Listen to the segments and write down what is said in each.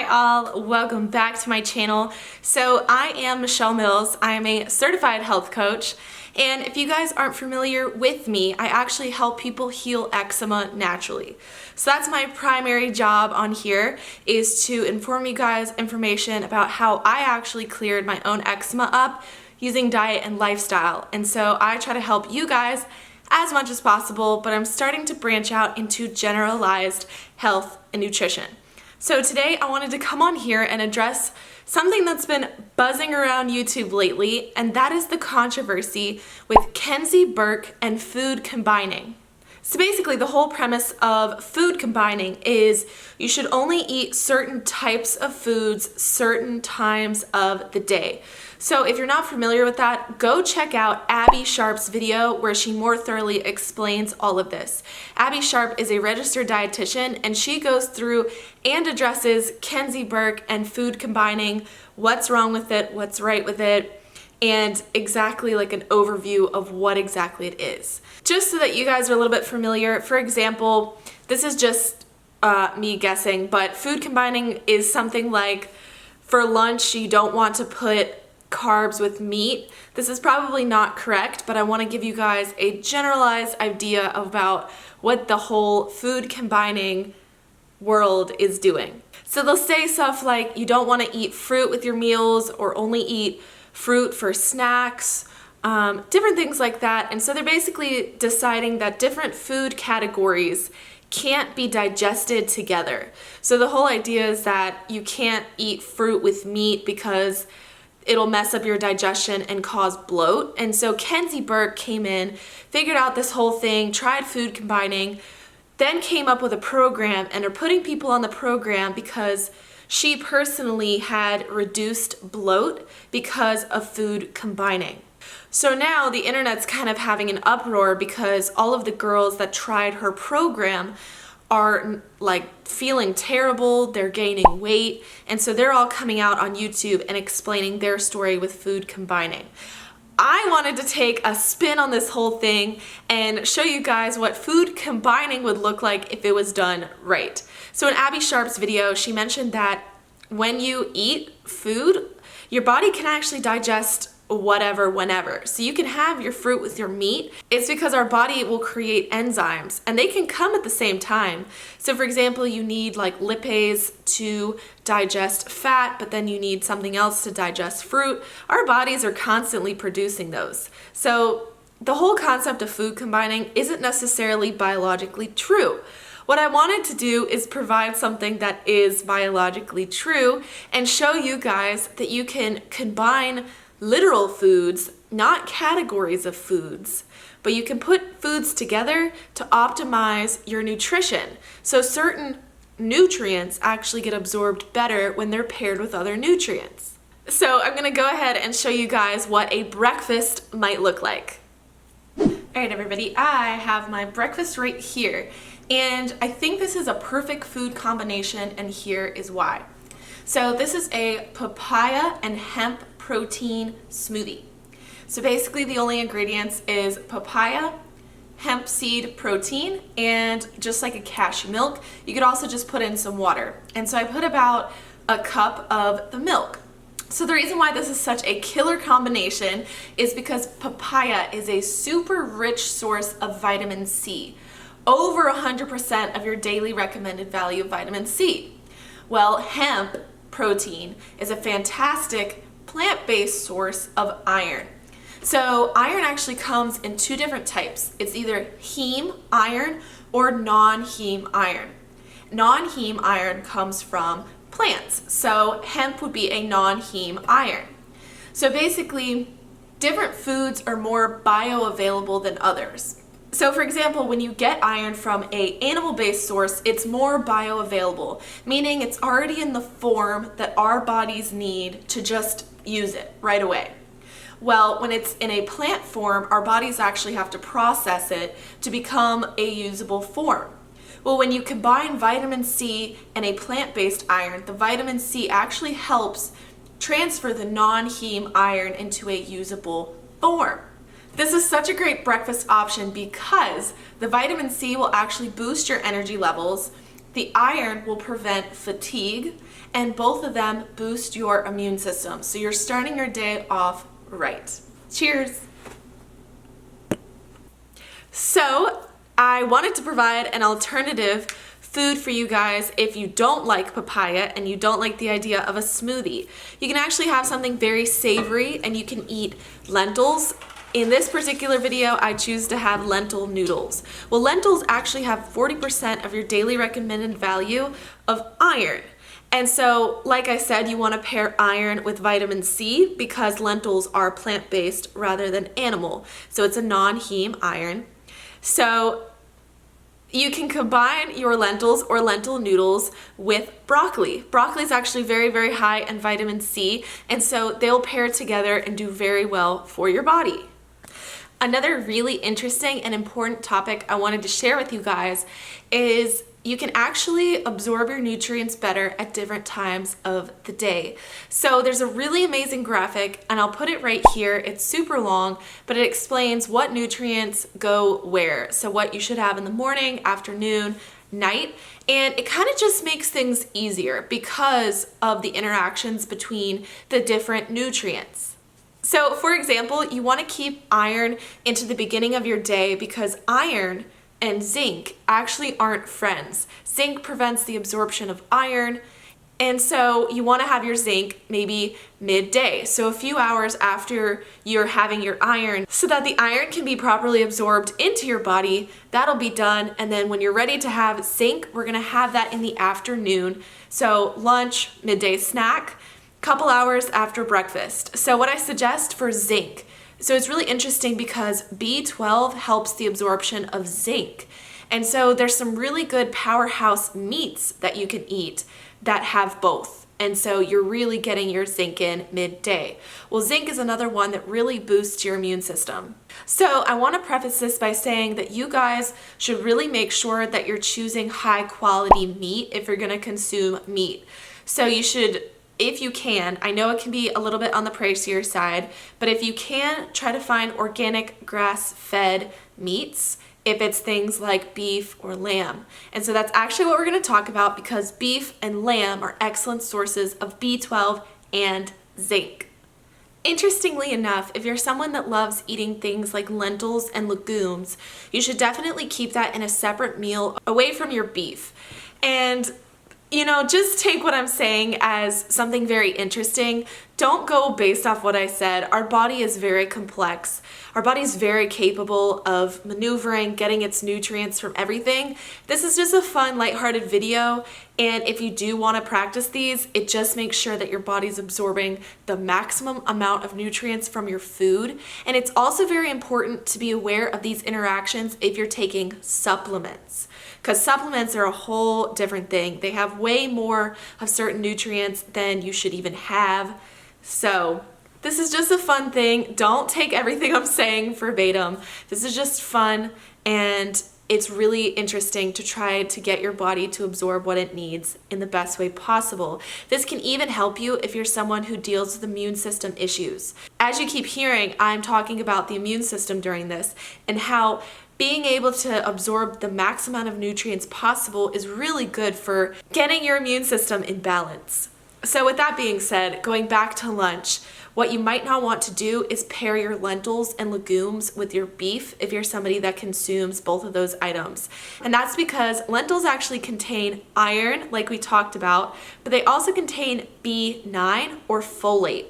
all, welcome back to my channel. So I am Michelle Mills. I am a certified health coach, and if you guys aren't familiar with me, I actually help people heal eczema naturally. So that's my primary job on here, is to inform you guys information about how I actually cleared my own eczema up using diet and lifestyle. And so I try to help you guys as much as possible, but I'm starting to branch out into generalized health and nutrition. So today I wanted to come on here and address something that's been buzzing around YouTube lately, and that is the controversy with Kenzie Burke and food combining. So basically the whole premise of food combining is you should only eat certain types of foods certain times of the day. So if you're not familiar with that, go check out Abby Sharp's video where she more thoroughly explains all of this. Abby Sharp is a registered dietitian, and she goes through and addresses Kenzie Burke and food combining, what's wrong with it, what's right with it, and exactly like an overview of what exactly it is. Just so that you guys are a little bit familiar, for example, this is just me guessing, but food combining is something like for lunch you don't want to put carbs with meat. This is probably not correct, but I want to give you guys a generalized idea about what the whole food combining world is doing. So they'll say stuff like you don't want to eat fruit with your meals or only eat fruit for snacks, different things like that. And so they're basically deciding that different food categories can't be digested together. So the whole idea is that you can't eat fruit with meat because it'll mess up your digestion and cause bloat. And so Kenzie Burke came in, figured out this whole thing, tried food combining, then came up with a program and are putting people on the program because she personally had reduced bloat because of food combining. So now the internet's kind of having an uproar because all of the girls that tried her program are like feeling terrible, they're gaining weight, and so they're all coming out on YouTube and explaining their story with food combining. I wanted to take a spin on this whole thing and show you guys what food combining would look like if it was done right. So in Abby Sharp's video, she mentioned that when you eat food, your body can actually digest whatever, whenever. So you can have your fruit with your meat. It's because our body will create enzymes and they can come at the same time. So for example, you need like lipase to digest fat, but then you need something else to digest fruit. Our bodies are constantly producing those. So the whole concept of food combining isn't necessarily biologically true. What I wanted to do is provide something that is biologically true and show you guys that you can combine literal foods, not categories of foods, but you can put foods together to optimize your nutrition. So certain nutrients actually get absorbed better when they're paired with other nutrients. So I'm gonna go ahead and show you guys what a breakfast might look like. All right, everybody, I have my breakfast right here, and I think this is a perfect food combination, and here is why. So this is a papaya and hemp protein smoothie. So basically the only ingredients is papaya, hemp seed protein, and just like a cashew milk. You could also just put in some water. And so I put about a cup of the milk. So the reason why this is such a killer combination is because papaya is a super rich source of vitamin C. Over 100% of your daily recommended value of vitamin C. Well, hemp protein is a fantastic plant-based source of iron. So iron actually comes in two different types. It's either heme iron or non-heme iron. Non-heme iron comes from plants. So hemp would be a non-heme iron. So basically, different foods are more bioavailable than others. So for example, when you get iron from an animal-based source, it's more bioavailable, meaning it's already in the form that our bodies need to just use it right away. Well, when it's in a plant form, our bodies actually have to process it to become a usable form. Well, when you combine vitamin C and a plant-based iron, the vitamin C actually helps transfer the non-heme iron into a usable form. This is such a great breakfast option because the vitamin C will actually boost your energy levels, The iron will prevent fatigue, and both of them boost your immune system. So you're starting your day off right. Cheers. So I wanted to provide an alternative food for you guys if you don't like papaya and you don't like the idea of a smoothie. You can actually have something very savory and you can eat lentils. In this particular video, I choose to have lentil noodles. Well, lentils actually have 40% of your daily recommended value of iron. And so, like I said, you want to pair iron with vitamin C because lentils are plant-based rather than animal. So it's a non-heme iron. So you can combine your lentils or lentil noodles with broccoli. Broccoli is actually very, very high in vitamin C, and so they'll pair together and do very well for your body. Another really interesting and important topic I wanted to share with you guys is you can actually absorb your nutrients better at different times of the day. So there's a really amazing graphic, and I'll put it right here. It's super long, but it explains what nutrients go where. So what you should have in the morning, afternoon, night, and it kind of just makes things easier because of the interactions between the different nutrients. So for example, you want to keep iron into the beginning of your day because iron and zinc actually aren't friends. Zinc prevents the absorption of iron, and so you want to have your zinc maybe midday, so a few hours after you're having your iron, so that the iron can be properly absorbed into your body. That'll be done, and then when you're ready to have zinc, we're going to have that in the afternoon. So lunch, midday snack, couple hours after breakfast. So what I suggest for zinc, so it's really interesting because B12 helps the absorption of zinc. And so there's some really good powerhouse meats that you can eat that have both. And so you're really getting your zinc in midday. Well, zinc is another one that really boosts your immune system. So I want to preface this by saying that you guys should really make sure that you're choosing high quality meat if you're going to consume meat. So you should, if you can, I know it can be a little bit on the pricier side, but if you can, try to find organic grass-fed meats if it's things like beef or lamb. And so that's actually what we're going to talk about because beef and lamb are excellent sources of B12 and zinc. Interestingly enough, if you're someone that loves eating things like lentils and legumes, you should definitely keep that in a separate meal away from your beef. And you know, just take what I'm saying as something very interesting. Don't go based off what I said. Our body is very complex. Our body is very capable of maneuvering, getting its nutrients from everything. This is just a fun, lighthearted video. And if you do want to practice these, it just makes sure that your body's absorbing the maximum amount of nutrients from your food. And it's also very important to be aware of these interactions if you're taking supplements, because supplements are a whole different thing. They have way more of certain nutrients than you should even have. So this is just a fun thing. Don't take everything I'm saying verbatim. This is just fun, and it's really interesting to try to get your body to absorb what it needs in the best way possible. This can even help you if you're someone who deals with immune system issues. As you keep hearing, I'm talking about the immune system during this and how being able to absorb the max amount of nutrients possible is really good for getting your immune system in balance. So with that being said, going back to lunch, what you might not want to do is pair your lentils and legumes with your beef if you're somebody that consumes both of those items. And that's because lentils actually contain iron, like we talked about, but they also contain B9 or folate.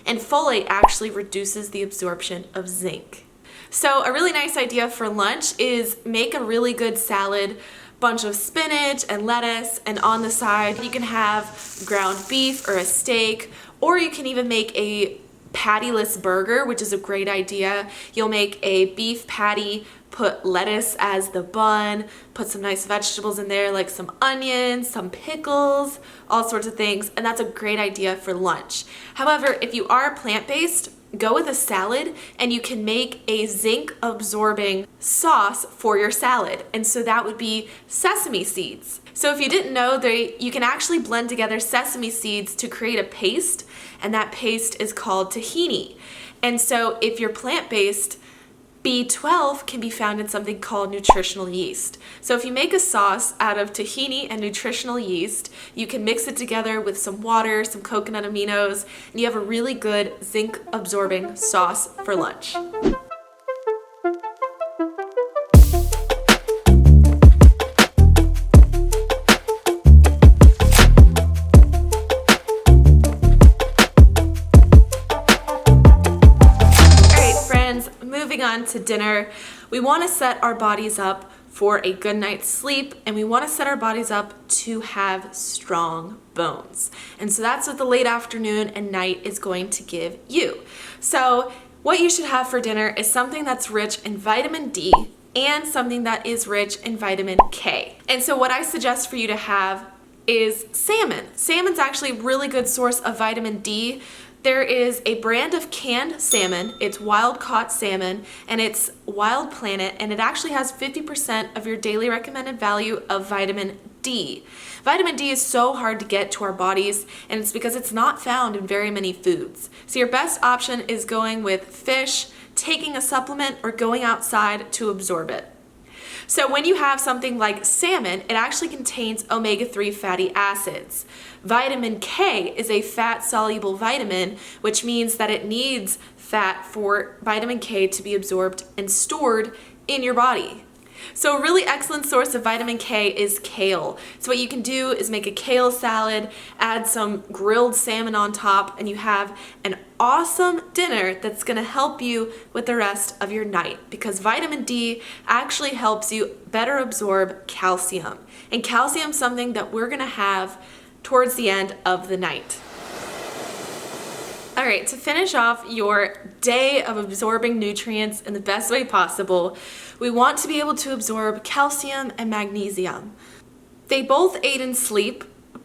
And folate actually reduces the absorption of zinc. So a really nice idea for lunch is make a really good salad, bunch of spinach and lettuce, and on the side you can have ground beef or a steak, or you can even make a pattyless burger, which is a great idea. You'll make a beef patty, put lettuce as the bun, put some nice vegetables in there like some onions, some pickles, all sorts of things, and that's a great idea for lunch. However, if you are plant-based, go with a salad, and you can make a zinc absorbing sauce for your salad. And so that would be sesame seeds. So if you didn't know, you can actually blend together sesame seeds to create a paste, and that paste is called tahini. And so if you're plant-based, B12 can be found in something called nutritional yeast. So if you make a sauce out of tahini and nutritional yeast, you can mix it together with some water, some coconut aminos, and you have a really good zinc absorbing sauce for lunch. Moving on to dinner, we want to set our bodies up for a good night's sleep, and we want to set our bodies up to have strong bones. And so that's what the late afternoon and night is going to give you. So what you should have for dinner is something that's rich in vitamin D and something that is rich in vitamin K. And so what I suggest for you to have is salmon. Salmon's actually a really good source of vitamin D. There is a brand of canned salmon, it's wild caught salmon, and it's Wild Planet, and it actually has 50% of your daily recommended value of vitamin D. Vitamin D is so hard to get to our bodies, and it's because it's not found in very many foods. So your best option is going with fish, taking a supplement, or going outside to absorb it. So when you have something like salmon, it actually contains omega-3 fatty acids. Vitamin K is a fat-soluble vitamin, which means that it needs fat for vitamin K to be absorbed and stored in your body. So a really excellent source of vitamin K is kale. So what you can do is make a kale salad, add some grilled salmon on top, and you have an awesome dinner that's going to help you with the rest of your night, because vitamin D actually helps you better absorb calcium. And calcium is something that we're going to have towards the end of the night. All right, to finish off your day of absorbing nutrients in the best way possible, we want to be able to absorb calcium and magnesium. They both aid in sleep,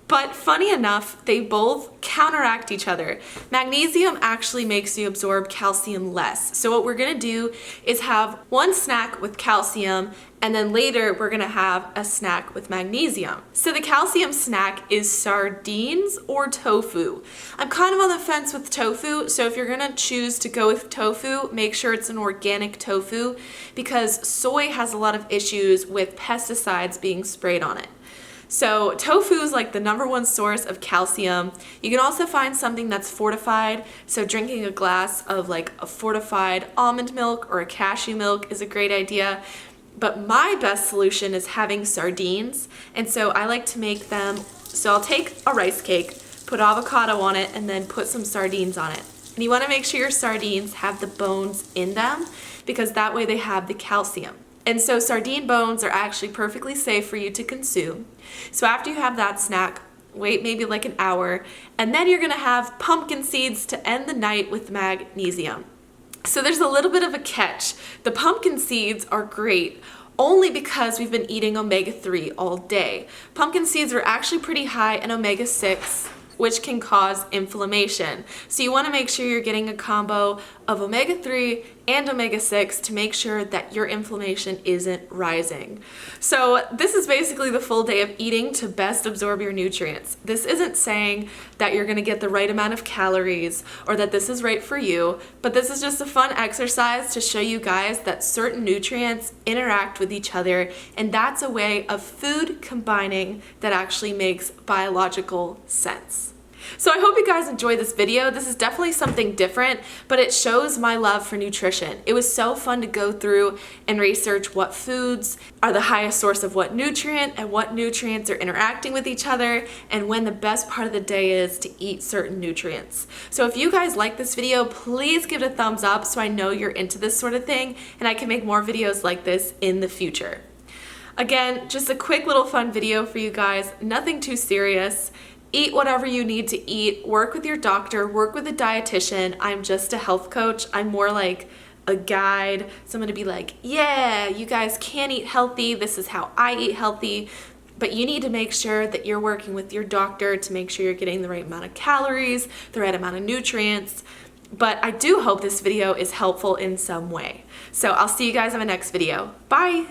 but funny enough, they both counteract each other. Magnesium actually makes you absorb calcium less. So what we're gonna do is have one snack with calcium, and then later we're gonna have a snack with magnesium. So the calcium snack is sardines or tofu. I'm kind of on the fence with tofu, so if you're gonna choose to go with tofu, make sure it's an organic tofu, because soy has a lot of issues with pesticides being sprayed on it. So tofu is like the #1 source of calcium. You can also find something that's fortified. So drinking a glass of like a fortified almond milk or a cashew milk is a great idea. But my best solution is having sardines. And so I like to make them, so I'll take a rice cake, put avocado on it, and then put some sardines on it. And you want to make sure your sardines have the bones in them, because that way they have the calcium. And so sardine bones are actually perfectly safe for you to consume. So after you have that snack, wait maybe like an hour, and then you're gonna have pumpkin seeds to end the night with magnesium. So there's a little bit of a catch. The pumpkin seeds are great only because we've been eating omega-3 all day. Pumpkin seeds are actually pretty high in omega-6, which can cause inflammation. So you want to make sure you're getting a combo of omega-3 and omega-6 to make sure that your inflammation isn't rising. So this is basically the full day of eating to best absorb your nutrients. This isn't saying that you're going to get the right amount of calories or that this is right for you, but this is just a fun exercise to show you guys that certain nutrients interact with each other, and that's a way of food combining that actually makes biological sense. So I hope you guys enjoyed this video. This is definitely something different, but it shows my love for nutrition. It was so fun to go through and research what foods are the highest source of what nutrient and what nutrients are interacting with each other, and when the best part of the day is to eat certain nutrients. So if you guys like this video, please give it a thumbs up so I know you're into this sort of thing and I can make more videos like this in the future. Again, just a quick little fun video for you guys, nothing too serious. Eat whatever you need to eat, work with your doctor, work with a dietitian. I'm just a health coach. I'm more like a guide. So I'm gonna be like, yeah, you guys can eat healthy. This is how I eat healthy. But you need to make sure that you're working with your doctor to make sure you're getting the right amount of calories, the right amount of nutrients. But I do hope this video is helpful in some way. So I'll see you guys in my next video. Bye.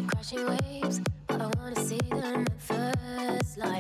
Crashing waves